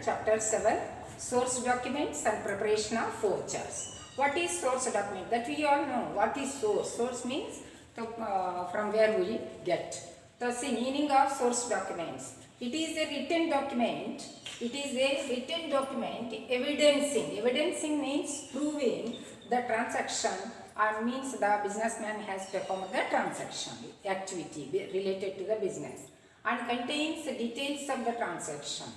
chapter 7, source documents and preparation of vouchers. What is source document? That we all know. What is source? Source means from where we get. The meaning of source documents. It is a written document. It is a written document evidencing. Evidencing means proving the transaction and means the businessman has performed the transaction activity related to the business and contains details of the transaction.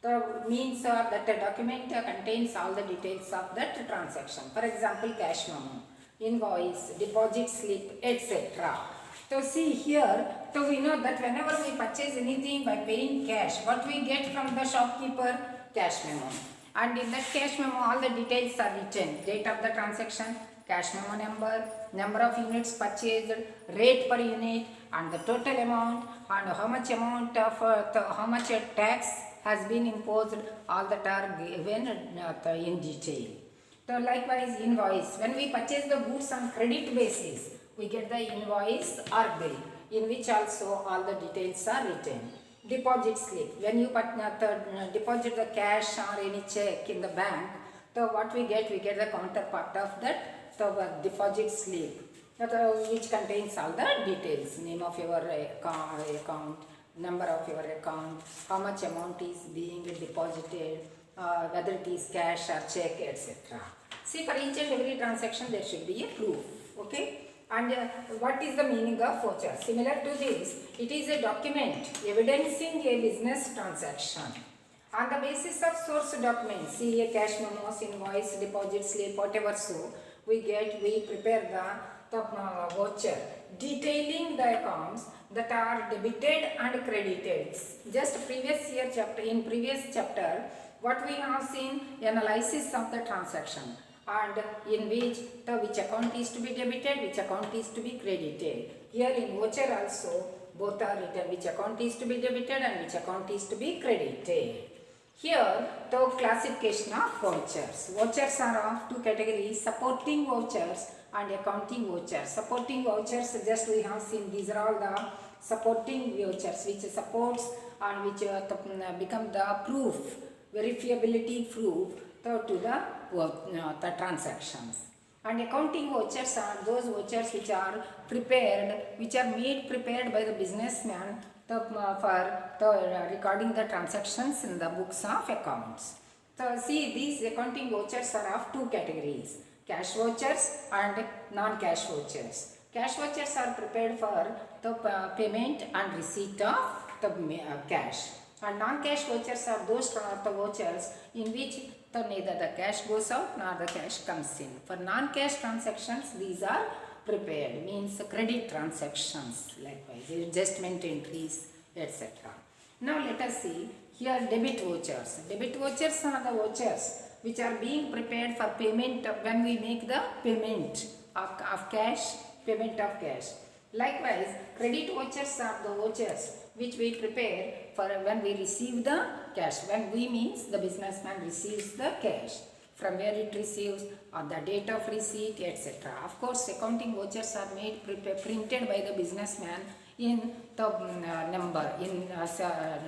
The means that the document contains all the details of that transaction. For example, cash memo, invoice, deposit slip, etc. So see here, so we know that whenever we purchase anything by paying cash, what we get from the shopkeeper? Cash memo. And in that cash memo, all the details are written. Date of the transaction, cash memo number, number of units purchased, rate per unit, and the total amount, and how much amount of how much tax has been imposed. All that are given in detail. So likewise, invoice. When we purchase the goods on credit basis, we get the invoice or bill, in which also all the details are written. Deposit slip. When you deposit the cash or any check in the bank, so what we get the counterpart of that, the deposit slip, which contains all the details, name of your account, number of your account, how much amount is being deposited, whether it is cash or check, etc. See, for each and every transaction there should be a proof. Okay. And what is the meaning of voucher? Similar to this, it is a document evidencing a business transaction. On the basis of source documents, see a cash memos, invoice, deposit slip, whatever so, we prepare the voucher detailing the accounts that are debited and credited. Just previous chapter, what we have seen, analysis of the transaction, and in which account is to be debited, which account is to be credited. Here in voucher also both are written, which account is to be debited and which account is to be credited. Here the classification of vouchers. Vouchers are of two categories, supporting vouchers and accounting vouchers. Supporting vouchers, just we have seen, these are all the supporting vouchers which supports and which become the proof, verifiability proof to the transactions. And accounting vouchers are those vouchers which are prepared by the businessman for recording the transactions in the books of accounts. So see, these accounting vouchers are of two categories, cash vouchers and non-cash vouchers. Cash vouchers are prepared for the payment and receipt of the cash. And non-cash vouchers are those the vouchers in which neither the cash goes out nor the cash comes in. For non-cash transactions, these are prepared, means credit transactions, likewise, adjustment entries, etc. Now let us see here debit vouchers. Debit vouchers are the vouchers which are being prepared for payment when we make the payment of cash, payment of cash. Likewise, credit vouchers are the vouchers which we prepare for when we receive the cash. When we means the businessman receives the cash, from where it receives, on the date of receipt, etc. Of course, accounting vouchers are made printed by the businessman in the number, in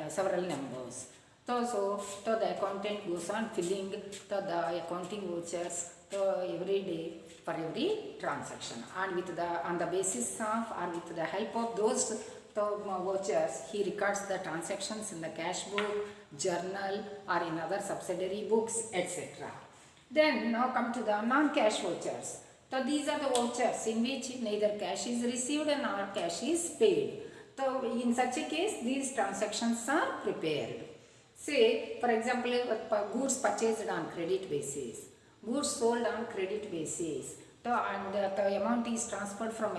several numbers. So the accountant goes on filling the accounting vouchers every day for every transaction, and on the basis of or with the help of those vouchers, he records the transactions in the cash book, journal, or in other subsidiary books, etc. Then now come to the non-cash vouchers. So these are the vouchers in which neither cash is received nor cash is paid. So in such a case, these transactions are prepared. Say, for example, goods purchased on credit basis, goods sold on credit basis, and the amount is transferred from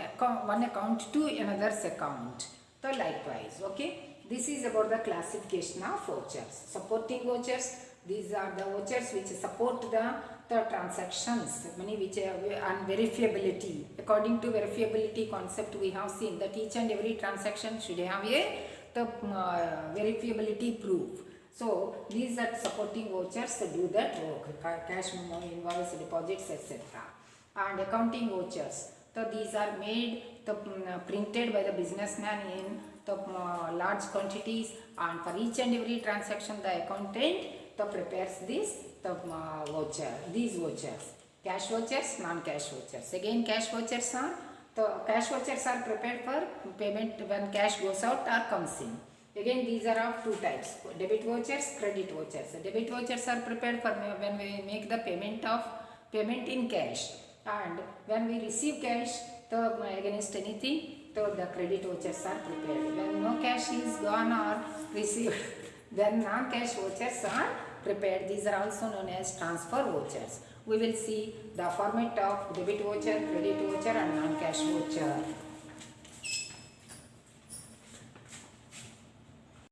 one account to another's account. So likewise, okay, this is about the classification of vouchers. Supporting vouchers, these are the vouchers which support the transactions, many which and verifiability. According to verifiability concept, we have seen that each and every transaction should have a verifiability proof. So these are supporting vouchers to do that work, cash memo, invoice, deposits, etc. And accounting vouchers, so these are made printed by the businessman in large quantities, and for each and every transaction the accountant the prepares this the voucher, these vouchers. Cash vouchers, non-cash vouchers. Again, cash vouchers are prepared for payment when cash goes out or comes in. Again, these are of two types: debit vouchers, credit vouchers. Debit vouchers are prepared for when we make the payment in cash, and when we receive cash against anything, so the credit vouchers are prepared. When no cash is gone or received, then non-cash vouchers are prepared. These are also known as transfer vouchers. We will see the format of debit voucher, credit voucher and non-cash voucher.